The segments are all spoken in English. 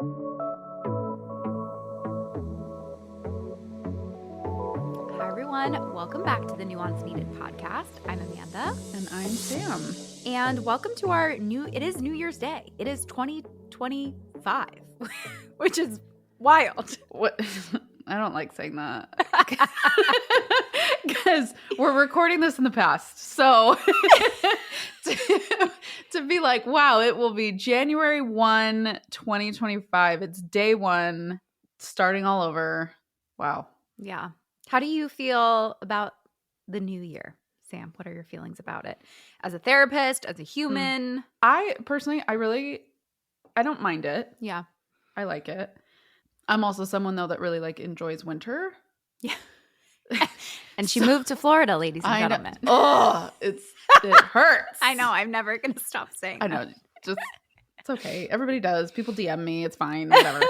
Hi, everyone. Welcome back to the Nuance Needed podcast. I'm Amanda. And I'm Sam. And welcome to our it is New Year's Day. It is 2025, which is wild. What? I don't like saying that. Because we're recording this in the past. So to be like, wow, it will be January 1, 2025. It's day one, starting all over. Wow. Yeah. How do you feel about the new year, Sam? What are your feelings about it? As a therapist, as a human? I personally, I don't mind it. Yeah. I like it. I'm also someone, though, that really enjoys winter. Yeah. And she moved to Florida, ladies and gentlemen. Oh, it hurts. I know. I'm never going to stop saying that. I know. It's okay. Everybody does. People DM me. It's fine. Whatever.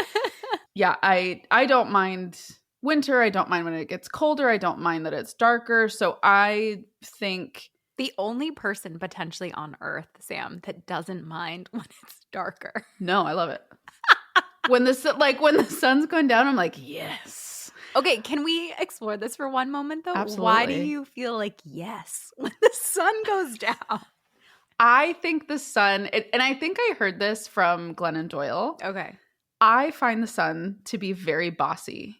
Yeah, I don't mind winter. I don't mind when it gets colder. I don't mind that it's darker. So I think the only person potentially on Earth, Sam, that doesn't mind when it's darker. No, I love it. when the sun's going down, I'm like, yes. Okay, can we explore this for one moment, though? Absolutely. Why do you feel like yes when the sun goes down? I think the sun, and I think I heard this from Glennon Doyle. Okay. I find the sun to be very bossy.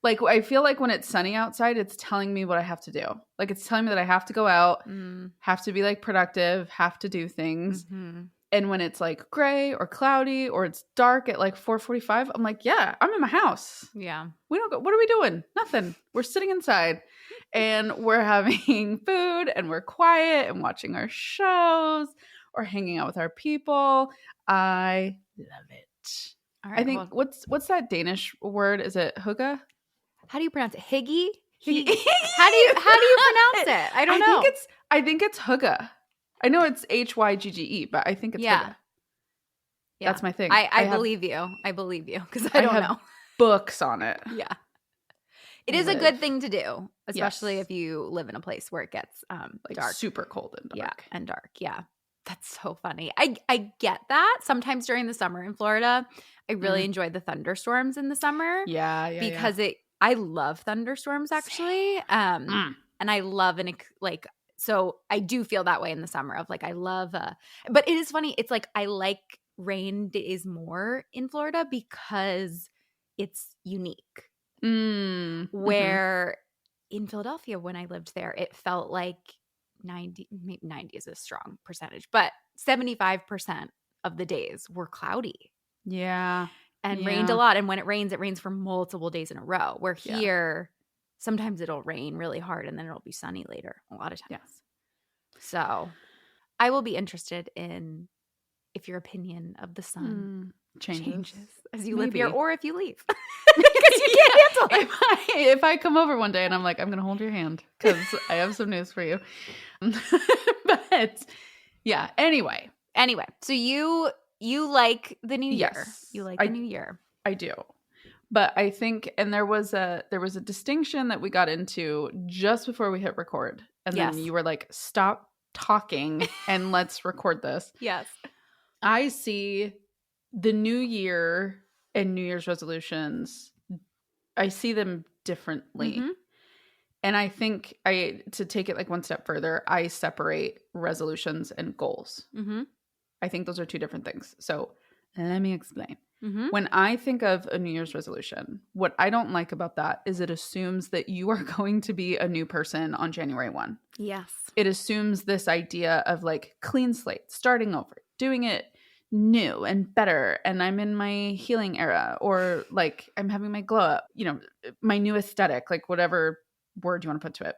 I feel like when it's sunny outside, it's telling me what I have to do. It's telling me that I have to go out, have to be productive, have to do things. Mm-hmm. And when it's gray or cloudy or it's dark at 4:45, I'm like, yeah, I'm in my house. Yeah. We don't go. What are we doing? Nothing. We're sitting inside and we're having food and we're quiet and watching our shows or hanging out with our people. I love it. All right, I think what's that Danish word? Is it hygge? How do you pronounce it? Higgy? Hygge. How do you pronounce it? I don't know. I think it's hygge. I know it's Hygge, but I think it's hygge. Yeah. That's my thing. I believe you. I believe you because I don't know. Books on it. Yeah. It is a good thing to do, especially if you live in a place where it gets dark. Super cold and dark. Yeah, and dark. Yeah. That's so funny. I get that. Sometimes during the summer in Florida, I really enjoy the thunderstorms in the summer. Yeah. Because I love thunderstorms actually. And I love so I do feel that way in the summer of I love but it is funny. It's I like rain days more in Florida because it's unique. Where in Philadelphia when I lived there, it felt like 90 is a strong percentage, but 75% of the days were cloudy. Yeah. And rained a lot. And when it rains for multiple days in a row. Where here, sometimes it'll rain really hard and then it'll be sunny later a lot of times. Yes. So I will be interested in if your opinion of the sun changes as you live here or if you leave. Because you can't handle it. If I come over one day and I'm like, I'm going to hold your hand because I have some news for you. But yeah, anyway. So you like the new year. Yes, You like the new year. I do. But I think, and there was a distinction that we got into just before we hit record. And then you were like, stop talking and let's record this. Yes. I see the new year and New Year's resolutions, I see them differently. Mm-hmm. And I think to take it one step further, I separate resolutions and goals. Mm-hmm. I think those are two different things. So let me explain. Mm-hmm. When I think of a New Year's resolution, what I don't like about that is it assumes that you are going to be a new person on January 1. Yes. It assumes this idea of clean slate, starting over, doing it new and better. And I'm in my healing era or I'm having my glow up, my new aesthetic, whatever word you want to put to it.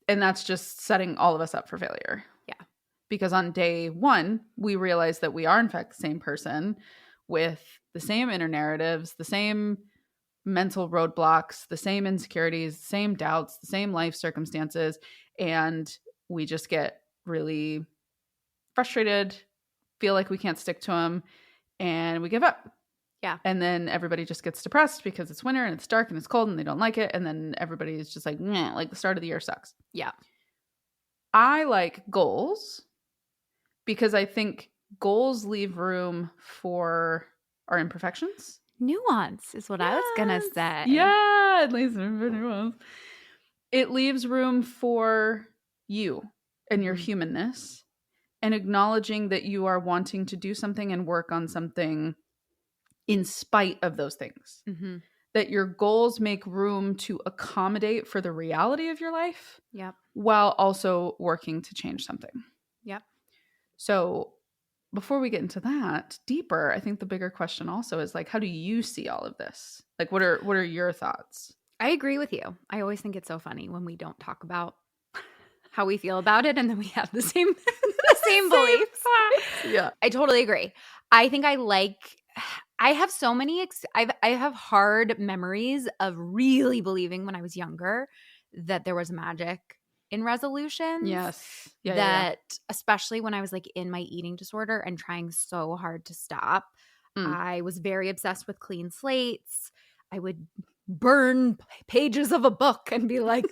And that's just setting all of us up for failure. Yeah. Because on day one, we realize that we are in fact the same person with the same inner narratives, the same mental roadblocks, the same insecurities, the same doubts, the same life circumstances. And we just get really frustrated, feel like we can't stick to them, and we give up. Yeah. And then everybody just gets depressed because it's winter and it's dark and it's cold and they don't like it. And then everybody is just the start of the year sucks. Yeah. I like goals because I think goals leave room for our imperfections. Nuance is what I was going to say. Yeah, at least nuance. It leaves room for you and your humanness, and acknowledging that you are wanting to do something and work on something in spite of those things. Mm-hmm. That your goals make room to accommodate for the reality of your life. Yep. While also working to change something. Yep. So before we get into that deeper, I think the bigger question also is like, how do you see all of this? Like, what are your thoughts? I agree with you. I always think it's so funny when we don't talk about how we feel about it and then we have the same beliefs. Yeah. I totally agree. I think I have so many I have hard memories of really believing when I was younger that there was magic in resolutions. Yes. Yeah. That especially when I was like in my eating disorder and trying so hard to stop. I was very obsessed with clean slates. I would burn pages of a book and be like,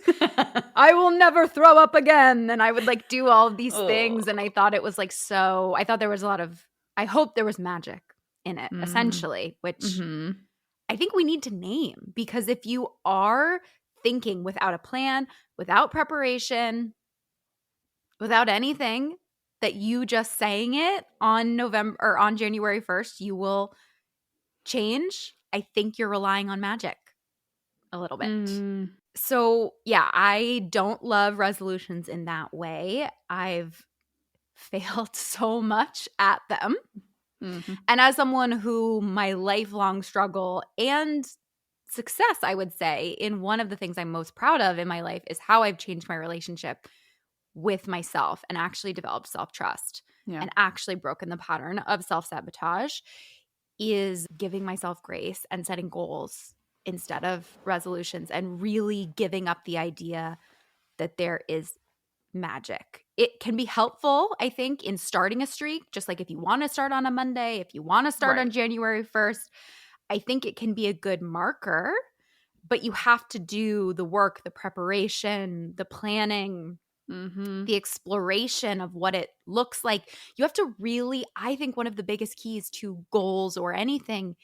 I will never throw up again. And I would like do all of these things. And I thought it was like I thought there was I hope there was magic in it, essentially, which I think we need to name, because if you are thinking without a plan, without preparation, without anything, that you just saying it on January 1st, you will change, I think you're relying on magic a little bit. So yeah, I don't love resolutions in that way. I've failed so much at them. And as someone who my lifelong struggle and success, I would say, in one of the things I'm most proud of in my life is how I've changed my relationship with myself and actually developed self-trust and actually broken the pattern of self-sabotage, is giving myself grace and setting goals instead of resolutions and really giving up the idea that there is magic. It can be helpful, I think, in starting a streak, just like if you want to start on a Monday, if you want to start on January 1st, I think it can be a good marker, but you have to do the work, the preparation, the planning, the exploration of what it looks like. You have to really, I think one of the biggest keys to goals or anything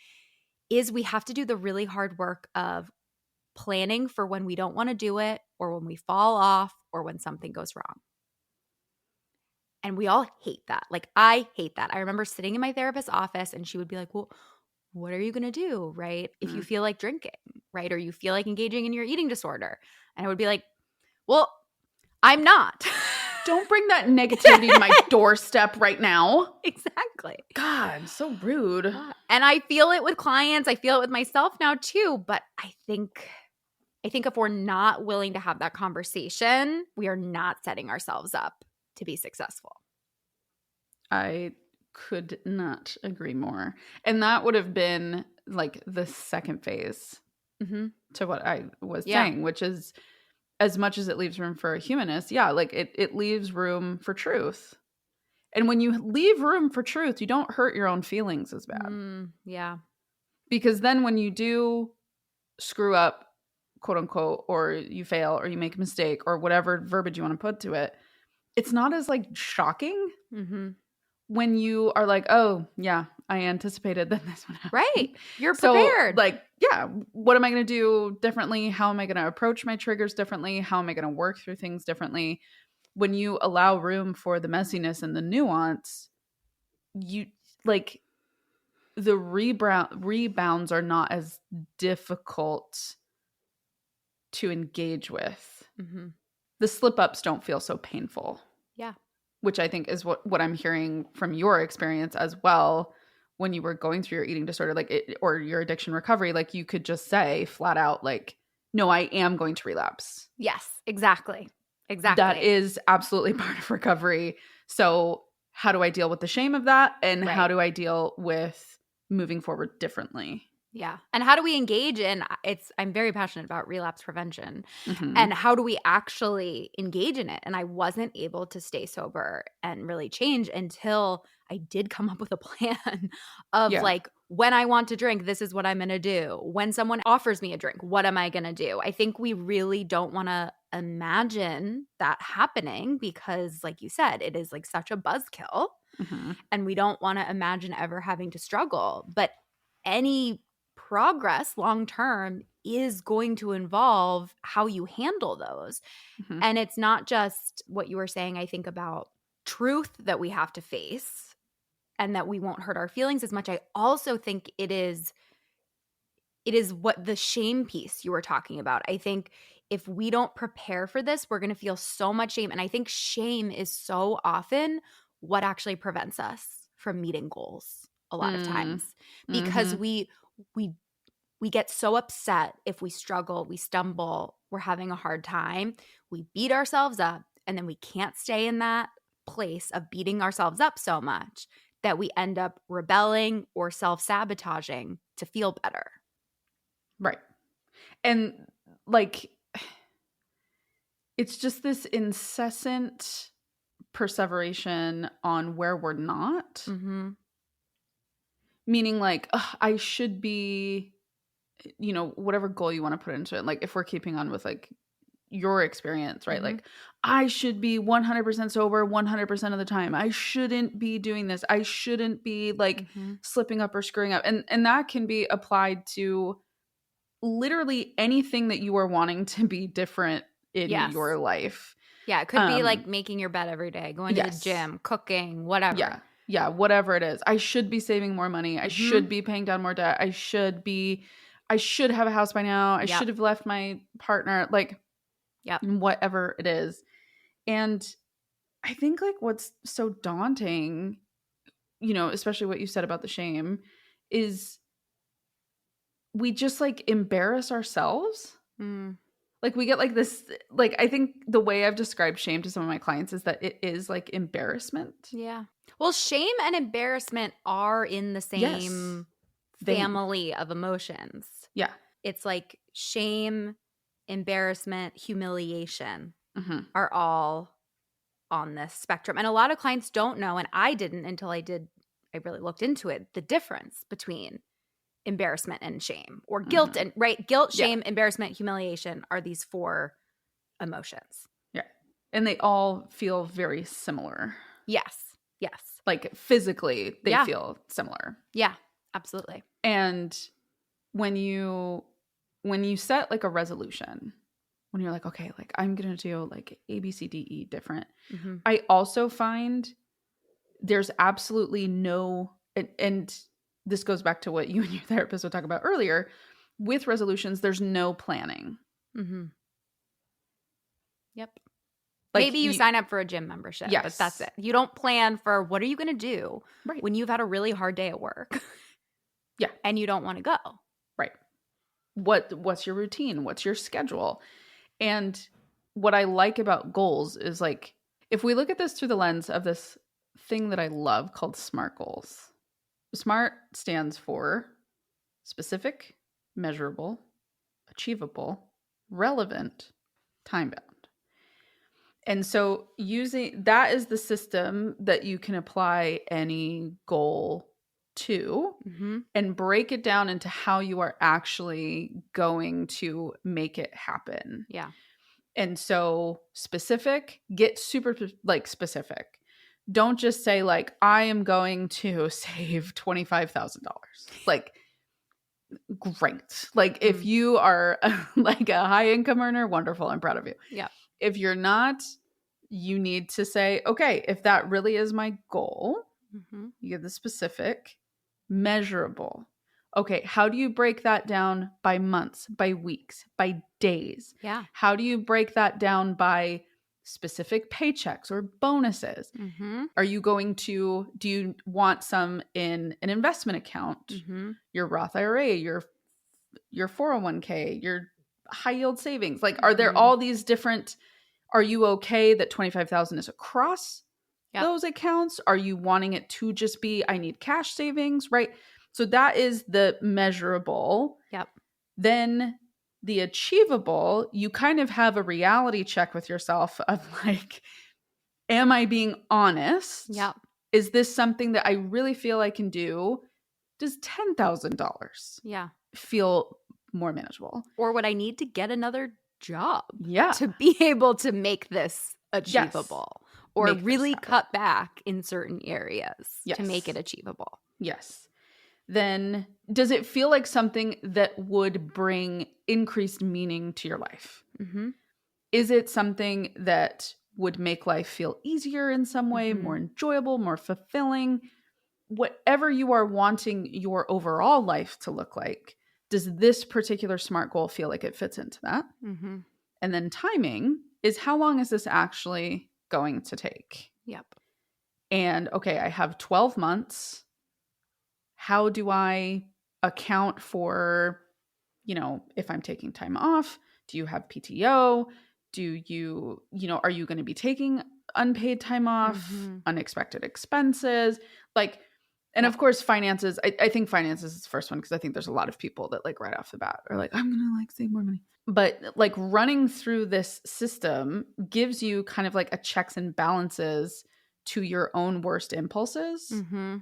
is we have to do the really hard work of planning for when we don't want to do it, or when we fall off, or when something goes wrong. And we all hate that. Like, I hate that. I remember sitting in my therapist's office and she would be like, well, what are you going to do, right? If you feel like drinking, right? Or you feel like engaging in your eating disorder. And I would be like, well, I'm not. Don't bring that negativity to my doorstep right now. Exactly. God, so rude. And I feel it with clients. I feel it with myself now too. But I think if we're not willing to have that conversation, we are not setting ourselves up to be successful. I could not agree more. And that would have been like the second phase to what I was saying, which is, as much as it leaves room for a humanist, like it leaves room for truth. And when you leave room for truth, you don't hurt your own feelings as bad. Because then when you do screw up, quote unquote, or you fail or you make a mistake or whatever verbiage you want to put to it, it's not as like shocking when you are like, oh yeah, I anticipated that this would happen. Right. You're prepared. So, like, yeah, what am I going to do differently? How am I going to approach my triggers differently? How am I going to work through things differently? When you allow room for the messiness and the nuance, you like the rebounds are not as difficult to engage with. The slip ups don't feel so painful. Yeah. Which I think is what I'm hearing from your experience as well. When you were going through your eating disorder, or your addiction recovery, like you could just say flat out, like, no, I am going to relapse. Yes, exactly. Exactly. That is absolutely part of recovery. So how do I deal with the shame of that? And how do I deal with moving forward differently? Yeah. And how do we engage in I'm very passionate about relapse prevention. And how do we actually engage in it? And I wasn't able to stay sober and really change until I did come up with a plan of like, when I want to drink, this is what I'm going to do. When someone offers me a drink, what am I going to do? I think we really don't want to imagine that happening because, like you said, it is like such a buzzkill. And we don't want to imagine ever having to struggle. But any progress long term is going to involve how you handle those. Mm-hmm. And it's not just what you were saying, I think, about truth that we have to face and that we won't hurt our feelings as much. I also think it is what the shame piece you were talking about. I think if we don't prepare for this, we're going to feel so much shame. And I think shame is so often what actually prevents us from meeting goals a lot of times, because we get so upset if we struggle, we stumble, we're having a hard time, we beat ourselves up, and then we can't stay in that place of beating ourselves up so much that we end up rebelling or self-sabotaging to feel better. Right. And like, it's just this incessant perseveration on where we're not. Mm-hmm. Meaning like, I should be, you know, whatever goal you want to put into it. Like if we're keeping on with like your experience, right? Mm-hmm. Like I should be 100% sober 100% of the time. I shouldn't be doing this. I shouldn't be like slipping up or screwing up. And that can be applied to literally anything that you are wanting to be different in your life. Yeah, it could be like making your bed every day, going to the gym, cooking, whatever. Yeah, whatever it is. I should be saving more money. I should be paying down more debt. I should have a house by now. I should have left my partner, like whatever it is. And I think like what's so daunting, you know, especially what you said about the shame, is we just like embarrass ourselves. Like we get like this, like I think the way I've described shame to some of my clients is that it is like embarrassment. Yeah. Well, shame and embarrassment are in the same family of emotions. Yeah. It's like shame, embarrassment, humiliation are all on this spectrum. And a lot of clients don't know, and I didn't until I really looked into it, the difference between embarrassment and shame, or guilt and guilt, shame, embarrassment, humiliation are these 4 emotions. Yeah. And they all feel very similar. Yes. Like physically they feel similar. Yeah, absolutely. And when you set like a resolution, when you're like, okay, like I'm going to do like A, B, C, D, E different. I also find there's absolutely no, and this goes back to what you and your therapist would talk about earlier. With resolutions, there's no planning. Yep. Like maybe you sign up for a gym membership, but that's it. You don't plan for what are you going to do when you've had a really hard day at work. And you don't want to go. Right. What's your routine? What's your schedule? And what I like about goals is like, if we look at this through the lens of this thing that I love called SMART goals. SMART stands for specific, measurable, achievable, relevant, time-bound. And so using that is the system that you can apply any goal to and break it down into how you are actually going to make it happen. Yeah. And so specific, get super like specific. Don't just say like, I am going to save $25,000. Like, great. Like if you are like a high income earner, wonderful. I'm proud of you. Yeah. If you're not, you need to say, okay, if that really is my goal, you get the specific, measurable. Okay, how do you break that down by months, by weeks, by days? Yeah. How do you break that down by specific paychecks or bonuses? Are you going to, do you want some in an investment account, your Roth IRA, your 401k, your high yield savings? Like, are there all these different, are you okay that 25,000 is across those accounts? Are you wanting it to just be, I need cash savings, right? So that is the measurable. Yep. Then the achievable, you kind of have a reality check with yourself of like, am I being honest? Yep. Is this something that I really feel I can do? Does $10,000 feel more manageable? Or would I need to get another job Yeah. to be able to make this achievable? Or really cut back in certain areas to make it achievable? Yes. then does it feel like something that would bring increased meaning to your life? Mm-hmm. Is it something that would make life feel easier in some way, more enjoyable, more fulfilling? Whatever you are wanting your overall life to look like, does this particular SMART goal feel like it fits into that? Mm-hmm. And then timing is, how long is this actually going to take? Yep. And okay, I have 12 months. How do I account for, if I'm taking time off? Do you have PTO? Do you, are you going to be taking unpaid time off, unexpected expenses? And of course, finances. I think finances is the first one because I think there's a lot of people that right off the bat are like, I'm going to save more money. But running through this system gives you kind of a checks and balances to your own worst impulses. Mm-hmm.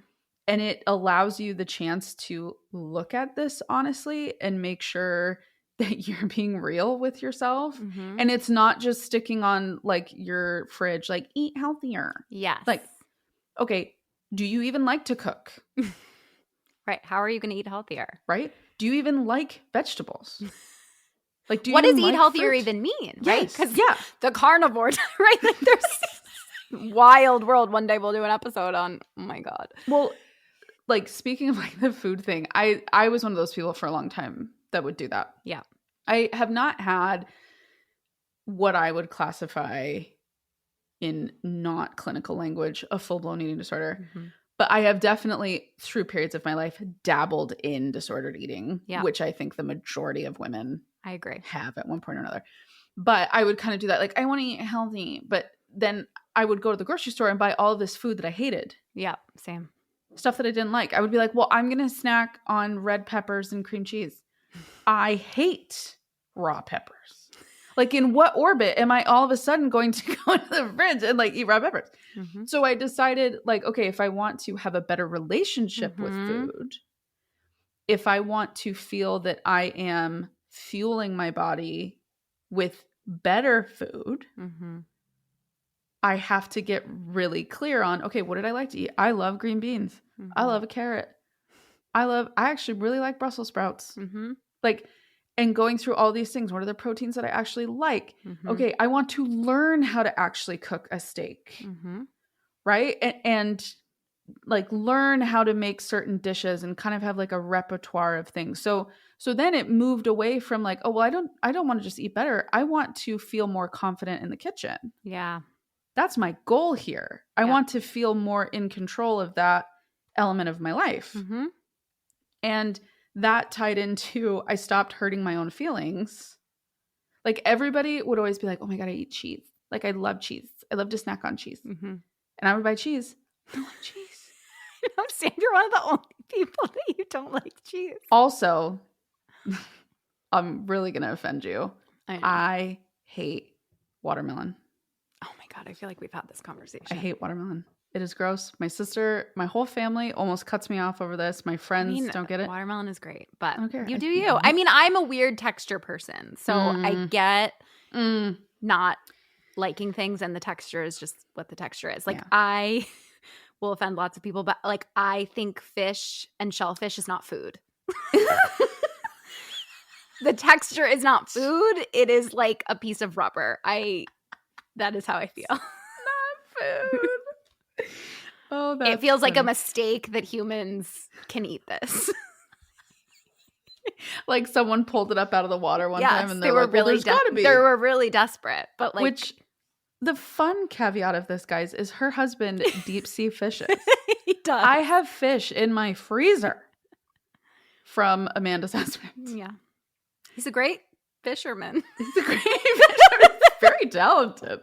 And it allows you the chance to look at this honestly and make sure that you're being real with yourself. Mm-hmm. And it's not just sticking on your fridge, eat healthier. Yes. Okay, do you even like to cook? Right. How are you going to eat healthier? Right. Do you even like vegetables? What does eat healthier even mean? Right. Yes. Yeah. The carnivores, right? There's wild world. One day we'll do an episode on, oh my God. Well, speaking of the food thing, I was one of those people for a long time that would do that. Yeah. I have not had what I would classify in not clinical language a full-blown eating disorder. Mm-hmm. But I have definitely, through periods of my life, dabbled in disordered eating, which I think the majority of women I agree have at one point or another. But I would kind of do that. I want to eat healthy. But then I would go to the grocery store and buy all of this food that I hated. Yeah, same. Stuff that I didn't like. I would be like, well, I'm going to snack on red peppers and cream cheese. I hate raw peppers. In what orbit am I all of a sudden going to go into the fridge and eat raw peppers? Mm-hmm. So I decided okay, if I want to have a better relationship with food, if I want to feel that I am fueling my body with better food, I have to get really clear on, okay, what did I like to eat? I love green beans. I love a carrot. I actually really like Brussels sprouts. And going through all these things, what are the proteins that I actually like? Okay, I want to learn how to actually cook a steak, right? And learn how to make certain dishes and kind of have a repertoire of things. So then it moved away from oh, well, I don't want to just eat better. I want to feel more confident in the kitchen. Yeah. That's my goal here. I want to feel more in control of that element of my life. And that tied into, I stopped hurting my own feelings. Everybody would always be like, oh my God, I eat cheese. I love cheese. I love to snack on cheese. And I would buy cheese. I don't like cheese. No, Sam, you're one of the only people that you don't like cheese. Also, I'm really going to offend you. I hate watermelon. Oh my God, I feel like we've had this conversation. I hate watermelon. It is gross. My sister, my whole family almost cuts me off over this. My friends don't get it. Watermelon is great, but you do you. you. I mean, I'm a weird texture person, so I get not liking things, and the texture is just what the texture is. I will offend lots of people, but I think fish and shellfish is not food. The texture is not food. It is like a piece of rubber. That is how I feel. Not food. Oh, it feels funny. Like a mistake that humans can eat this. Someone pulled it up out of the water one time, and they were really they were really desperate. But which the fun caveat of this, guys, is her husband deep sea fishes. He does. I have fish in my freezer from Amanda's husband. Yeah, he's a great fisherman. He's a great fisherman. Very talented.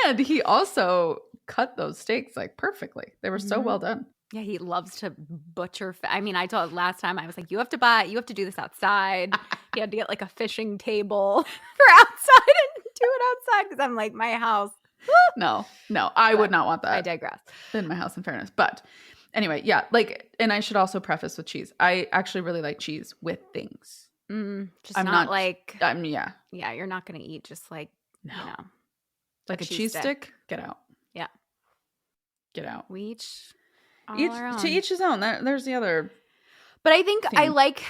And he also cut those steaks perfectly. They were so well done. Yeah, he loves to butcher. I mean, I told last time I was like, you have to do this outside. He had to get a fishing table for outside and do it outside because I'm my house. No, I would not want that. I digress. In my house, in fairness. But anyway, yeah, and I should also preface with cheese. I actually really like cheese with things. Just I'm not yeah. Yeah, you're not going to eat just no. A cheese stick? Get out. Yeah. Get out. We each All our To own. each his own. There's the other. But I think theme. I like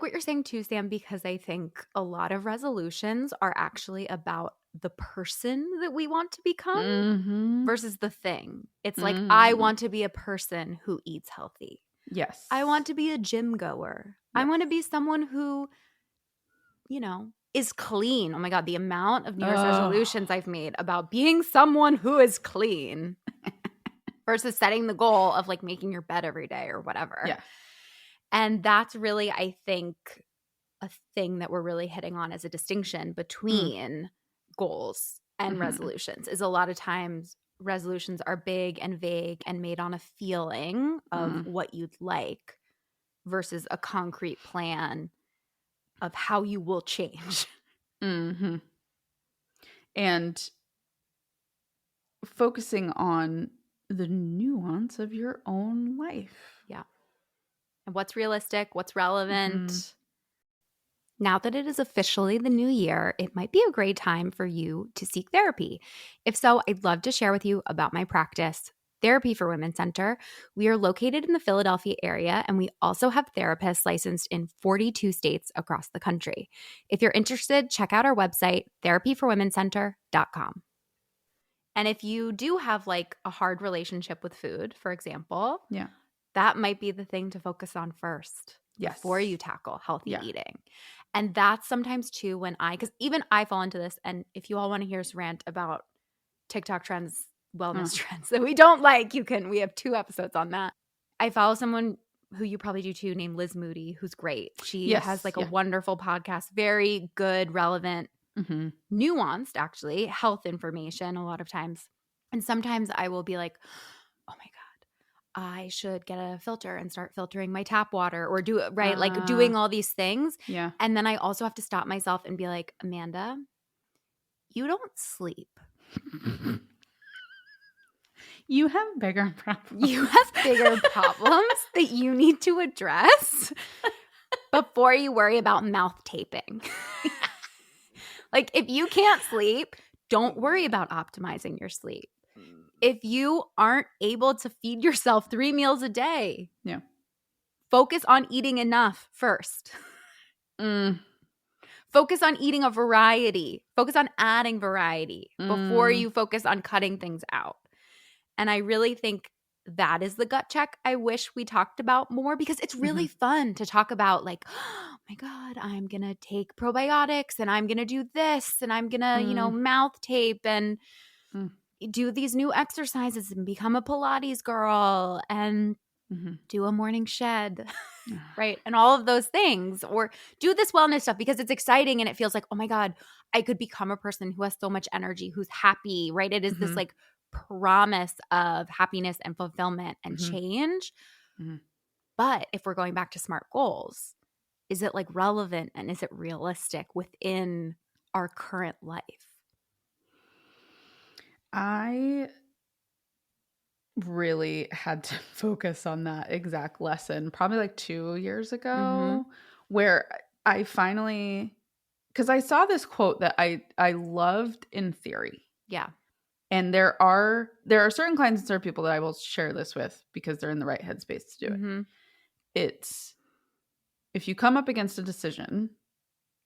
what you're saying too, Sam, because I think a lot of resolutions are actually about the person that we want to become versus the thing. It's like, I want to be a person who eats healthy. Yes. I want to be a gym goer. Yes. I want to be someone who, is clean. Oh my God, the amount of New Year's resolutions I've made about being someone who is clean versus setting the goal of like making your bed every day or whatever. Yeah. And that's really, I think, a thing that we're really hitting on as a distinction between goals and resolutions is a lot of times resolutions are big and vague and made on a feeling of what you'd like versus a concrete plan of how you will change. And focusing on the nuance of your own life. Yeah. And what's realistic, what's relevant. Now that it is officially the new year, it might be a great time for you to seek therapy. If so, I'd love to share with you about my practice, Therapy for Women Center. We are located in the Philadelphia area, and we also have therapists licensed in 42 states across the country. If you're interested, check out our website, therapyforwomencenter.com. And if you do have like a hard relationship with food, for example, that might be the thing to focus on first. Yes. Before you tackle healthy eating. And that's sometimes too because even I fall into this, and if you all want to hear us rant about TikTok trends, wellness trends that we don't like, we have 2 episodes on that. I follow someone who you probably do too named Liz Moody, who's great. She has like a wonderful podcast, very good, relevant, nuanced actually, health information a lot of times. And sometimes I will be like, oh my God, I should get a filter and start filtering my tap water or do it right, like doing all these things. Yeah. And then I also have to stop myself and be like, Amanda, you don't sleep. You have bigger problems. You have bigger problems that you need to address before you worry about mouth taping. Like if you can't sleep, don't worry about optimizing your sleep. If you aren't able to feed yourself 3 meals a day, focus on eating enough first. Focus on eating a variety. Focus on adding variety before you focus on cutting things out. And I really think that is the gut check I wish we talked about more because it's really fun to talk about like, oh my God, I'm going to take probiotics and I'm going to do this and I'm going to, mouth tape and do these new exercises and become a Pilates girl and do a morning shed, right? And all of those things, or do this wellness stuff because it's exciting and it feels like, oh my God, I could become a person who has so much energy, who's happy, right? It is this like promise of happiness and fulfillment and change. But if we're going back to SMART goals, is it like relevant and is it realistic within our current life? I really had to focus on that exact lesson probably like 2 years ago where I finally, because I saw this quote that I loved in theory. Yeah. And there are certain clients and certain people that I will share this with because they're in the right headspace to do it. It's, if you come up against a decision,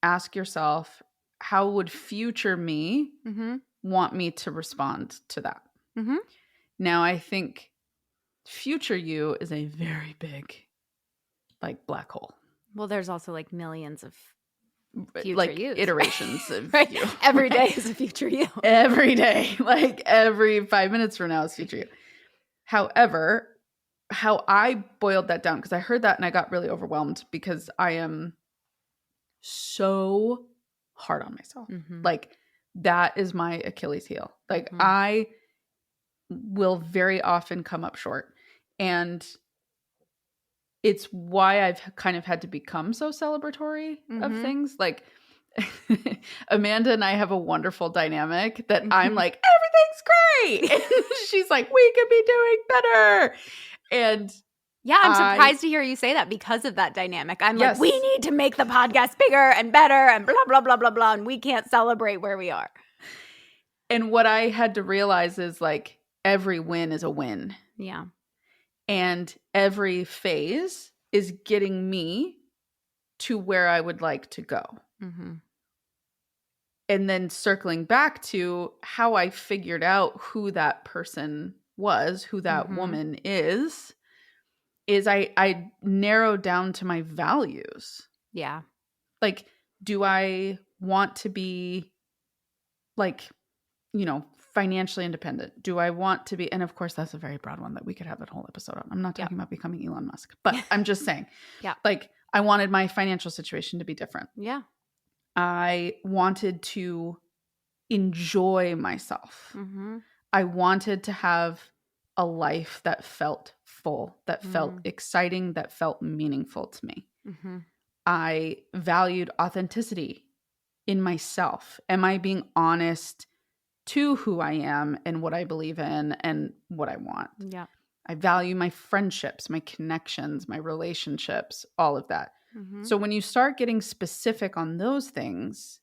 ask yourself, how would future me want me to respond to that? Now, I think future you is a very big, like, black hole. Well, there's also like millions of future like yous, iterations of right? you. Every day is a future you. Every day, like every 5 minutes from now is future you. However, how I boiled that down, because I heard that and I got really overwhelmed because I am so hard on myself. Like that is my Achilles heel. Like I will very often come up short. And it's why I've kind of had to become so celebratory of things. Like Amanda and I have a wonderful dynamic that I'm like, everything's great. And she's like, we could be doing better. And yeah, I'm surprised to hear you say that because of that dynamic. I'm like, we need to make the podcast bigger and better and blah, blah, blah, blah, blah. And we can't celebrate where we are. And what I had to realize is like every win is a win. Yeah. And every phase is getting me to where I would like to go. Mm-hmm. And then circling back to how I figured out who that person was, who that Mm-hmm. woman is I narrowed down to my values. Yeah. Like, do I want to be like, you know, financially independent? Do I want to be, and of course that's a very broad one that we could have that whole episode on. I'm not talking about becoming Elon Musk, but I'm just saying, like, I wanted my financial situation to be different. Yeah. I wanted to enjoy myself. Mm-hmm. I wanted to have a life that felt full, that felt exciting, that felt meaningful to me. Mm-hmm. I valued authenticity in myself. Am I being honest to who I am and what I believe in and what I want? Yeah. I value my friendships, my connections, my relationships, all of that. Mm-hmm. So when you start getting specific on those things,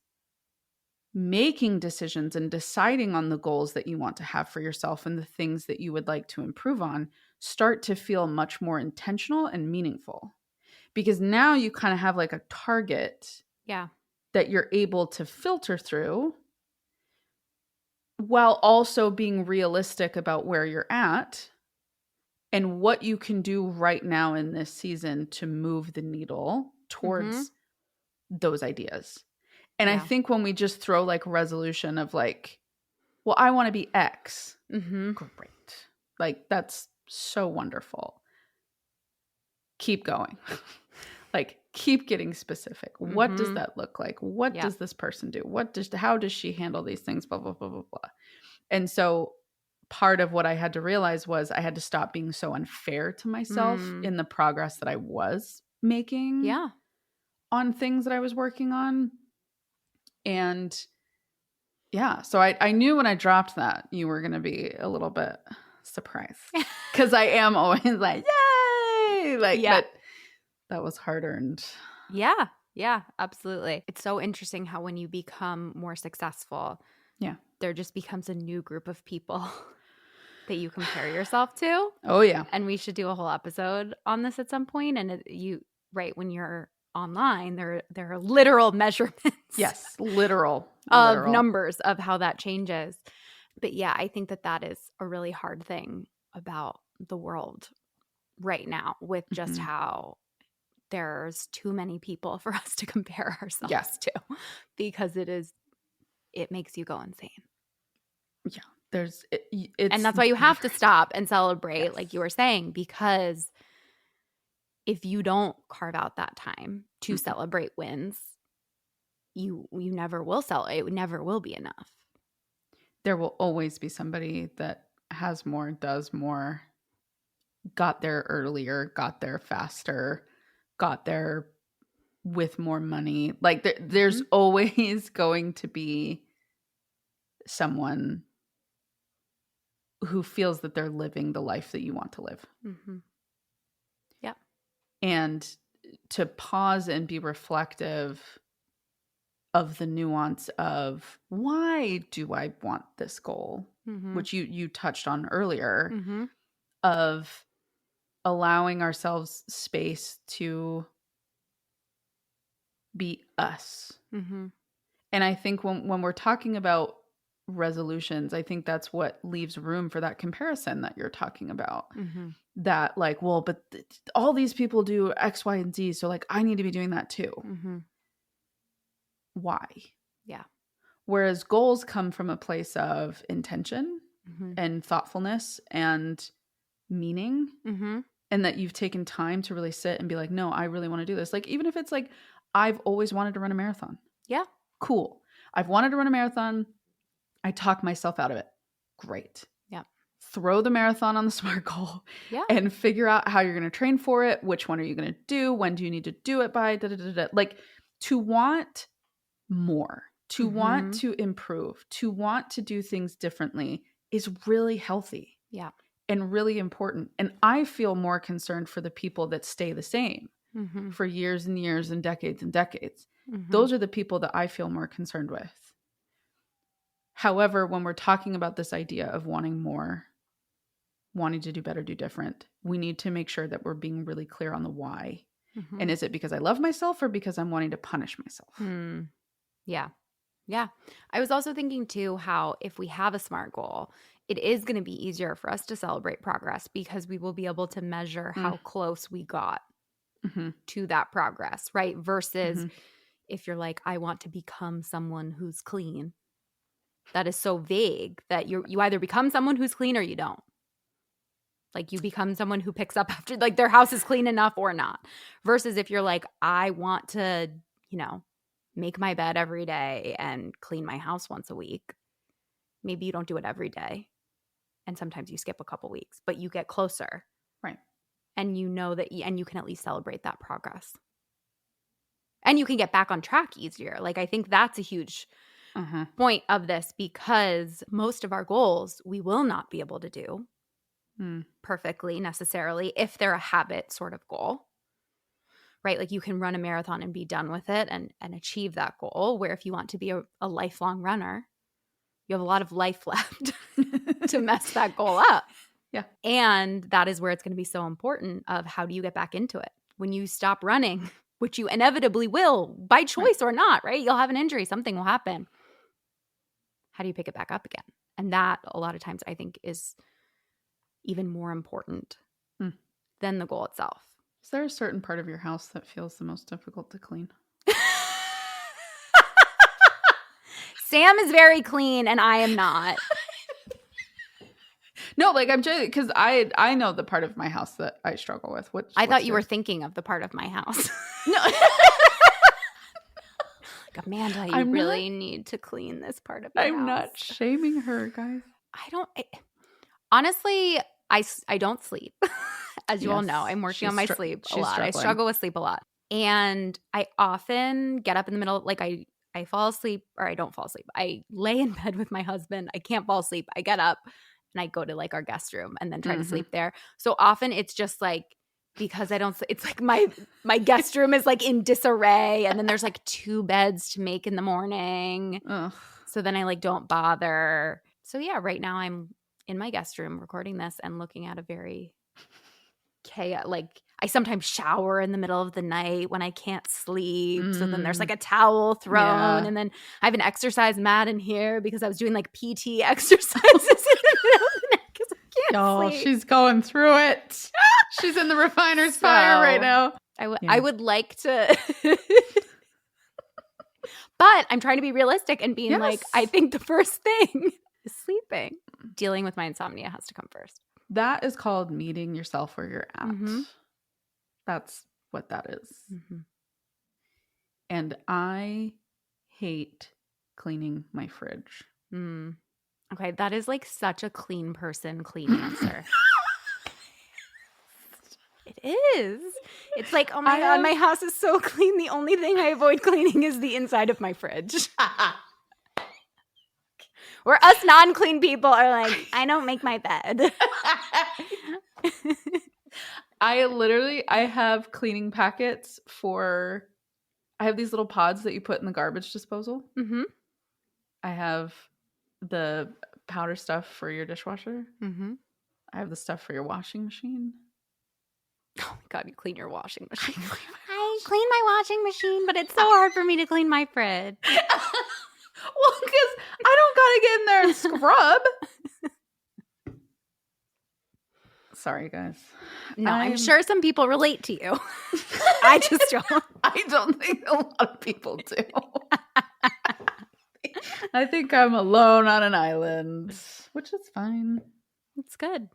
making decisions and deciding on the goals that you want to have for yourself and the things that you would like to improve on start to feel much more intentional and meaningful. Because now you kind of have like a target that you're able to filter through while also being realistic about where you're at and what you can do right now in this season to move the needle towards those ideas. And I think when we just throw like resolution of like, well, I want to be X. Great. Like, that's so wonderful. Keep going. Like, keep getting specific. What does that look like? What does this person do? How does she handle these things? Blah, blah, blah, blah, blah. And so part of what I had to realize was I had to stop being so unfair to myself in the progress that I was making on things that I was working on. And so I knew when I dropped that you were going to be a little bit surprised because I am always like, yay! Like, but that was hard earned. Yeah, absolutely. It's so interesting how when you become more successful, there just becomes a new group of people that you compare yourself to. Oh, yeah. And we should do a whole episode on this at some point. And when you're online, there are literal measurements. Yes, literal. Of numbers of how that changes. But yeah, I think that is a really hard thing about the world right now with just how there's too many people for us to compare ourselves to, because it makes you go insane. Yeah, and that's why you have to stop and celebrate, like you were saying, because if you don't carve out that time to celebrate wins, you never will celebrate. It never will be enough. There will always be somebody that has more, does more, got there earlier, got there faster, got there with more money. Like there's always going to be someone who feels that they're living the life that you want to live. Yeah. And to pause and be reflective of the nuance of why do I want this goal, which you touched on earlier, of allowing ourselves space to be us. And I think when we're talking about resolutions, I think that's what leaves room for that comparison that you're talking about. That like, well, but all these people do X, Y, and Z, so like I need to be doing that too. Why? Yeah. Whereas goals come from a place of intention and thoughtfulness and meaning, and that you've taken time to really sit and be like, no, I really want to do this. Like, even if it's like, I've always wanted to run a marathon. Yeah. Cool. I've wanted to run a marathon. I talk myself out of it. Great. Yeah. Throw the marathon on the SMART goal and figure out how you're going to train for it. Which one are you going to do? When do you need to do it by? Like, to want more, to want to improve, to want to do things differently is really healthy. Yeah. And really important. And I feel more concerned for the people that stay the same for years and years and decades and decades. Those are the people that I feel more concerned with. However, when we're talking about this idea of wanting more, wanting to do better, do different, we need to make sure that we're being really clear on the why. Mm-hmm. And is it because I love myself or because I'm wanting to punish myself? Yeah. Yeah. I was also thinking too how if we have a SMART goal, it is going to be easier for us to celebrate progress because we will be able to measure how close we got to that progress, right? Versus if you're like, I want to become someone who's clean. That is so vague that you either become someone who's clean or you don't. Like you become someone who picks up after like their house is clean enough or not. Versus if you're like, I want to, make my bed every day and clean my house once a week. Maybe you don't do it every day. And sometimes you skip a couple weeks, but you get closer. Right. And you know that, and you can at least celebrate that progress. And you can get back on track easier. Like I think that's a huge point of this because most of our goals we will not be able to do perfectly necessarily if they're a habit sort of goal. Right? Like you can run a marathon and be done with it and achieve that goal. Where if you want to be a lifelong runner, you have a lot of life left to mess that goal up. Yeah. And that is where it's going to be so important of how do you get back into it? When you stop running, which you inevitably will by choice or not, right? You'll have an injury. Something will happen. How do you pick it back up again? And that a lot of times I think is even more important than the goal itself. Is there a certain part of your house that feels the most difficult to clean? Sam is very clean and I am not. No, like I'm joking because I know the part of my house that I struggle with. I thought you were thinking of the part of my house. No. Like, Amanda, you really need to clean this part of your house. I'm not shaming her, guys. Honestly, I don't sleep. As you all know, I'm working on my sleep a lot. I struggle with sleep a lot. And I often get up in the middle, like I fall asleep or I don't fall asleep. I lay in bed with my husband. I can't fall asleep. I get up and I go to like our guest room and then try to sleep there. So often it's just like, because I don't, it's like my guest room is like in disarray. And then there's like 2 beds to make in the morning. Ugh. So then I like don't bother. So yeah, right now I'm in my guest room recording this and looking at a very like I sometimes shower in the middle of the night when I can't sleep. So then there's like a towel thrown and then I have an exercise mat in here because I was doing like PT exercises in the middle of the night because I can't sleep. She's going through it. She's in the refiner's fire right now. I would like to but I'm trying to be realistic and being like, I think the first thing is sleeping. Dealing with my insomnia has to come first. That is called meeting yourself where you're at. That's what that is. And I hate cleaning my fridge. Okay, that is like such a clean person clean answer. It is. It's like, oh my God, my house is so clean. The only thing I avoid cleaning is the inside of my fridge. Where us non-clean people are like, I don't make my bed. I have cleaning packets I have these little pods that you put in the garbage disposal. I have the powder stuff for your dishwasher. I have the stuff for your washing machine. Oh my God, you clean your washing machine. I clean my washing machine, but it's so hard for me to clean my fridge. Well, because I don't gotta get in there and scrub. Sorry, guys. No, I'm sure some people relate to you. I just don't. I don't think a lot of people do. I think I'm alone on an island, which is fine. It's good.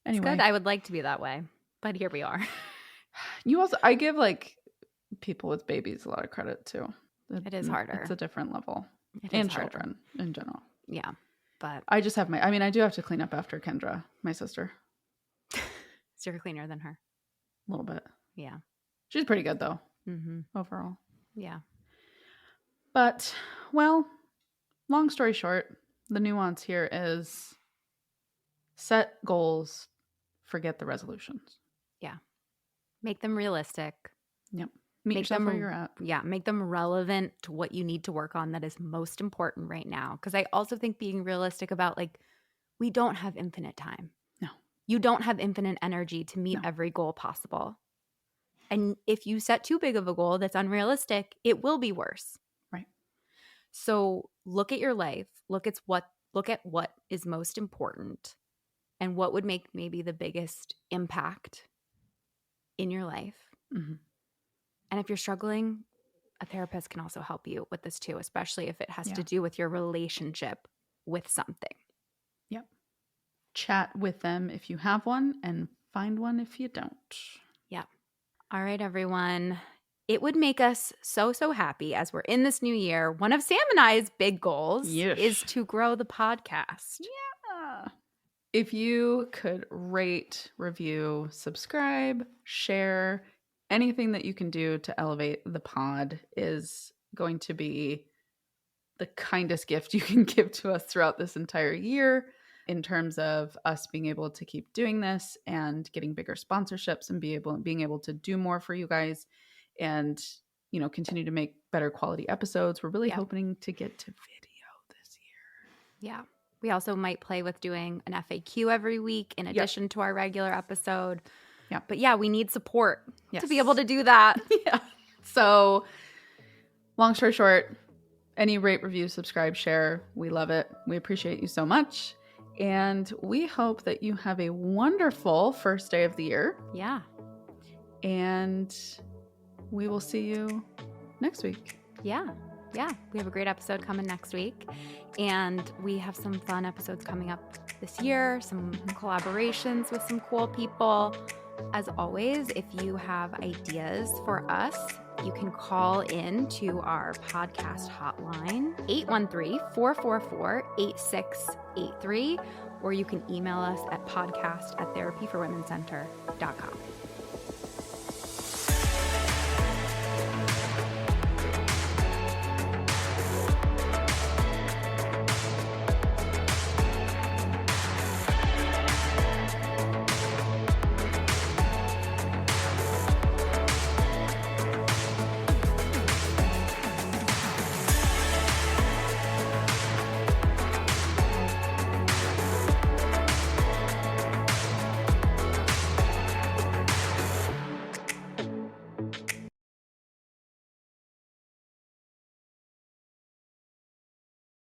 Anyway. It's good. I would like to be that way, but here we are. I give like people with babies a lot of credit too. It is harder. It's a different level. And children in general. Yeah. But I just have I do have to clean up after Kendra, my sister. So you're cleaner than her. A little bit. Yeah. She's pretty good though. Overall. Yeah. But, well, long story short, the nuance here is set goals, forget the resolutions. Yeah. Make them realistic. Yep. Meet yourself where you're at. Yeah. Make them relevant to what you need to work on that is most important right now. Because I also think being realistic about like, we don't have infinite time. You don't have infinite energy to meet every goal possible. And if you set too big of a goal that's unrealistic, it will be worse. Right. So look at your life. Look at what is most important and what would make maybe the biggest impact in your life. Mm-hmm. And if you're struggling, a therapist can also help you with this too, especially if it has to do with your relationship with something. Yep. Chat with them if you have one and find one if you don't. Yep. All right, everyone. It would make us so, so happy as we're in this new year. One of Sam and I's big goals is to grow the podcast. Yeah. If you could rate, review, subscribe, share, anything that you can do to elevate the pod is going to be the kindest gift you can give to us throughout this entire year in terms of us being able to keep doing this and getting bigger sponsorships and being able to do more for you guys and, you know, continue to make better quality episodes. We're really hoping to get to video this year. Yeah. We also might play with doing an FAQ every week in addition to our regular episode. Yeah. But yeah, we need support to be able to do that. Yeah. So long story short, any rate, review, subscribe, share. We love it. We appreciate you so much. And we hope that you have a wonderful first day of the year. Yeah. And we will see you next week. Yeah. Yeah. We have a great episode coming next week. And we have some fun episodes coming up this year, some collaborations with some cool people. As always, if you have ideas for us, you can call in to our podcast hotline, 813-444-8683, or you can email us at podcast@therapyforwomencenter.com.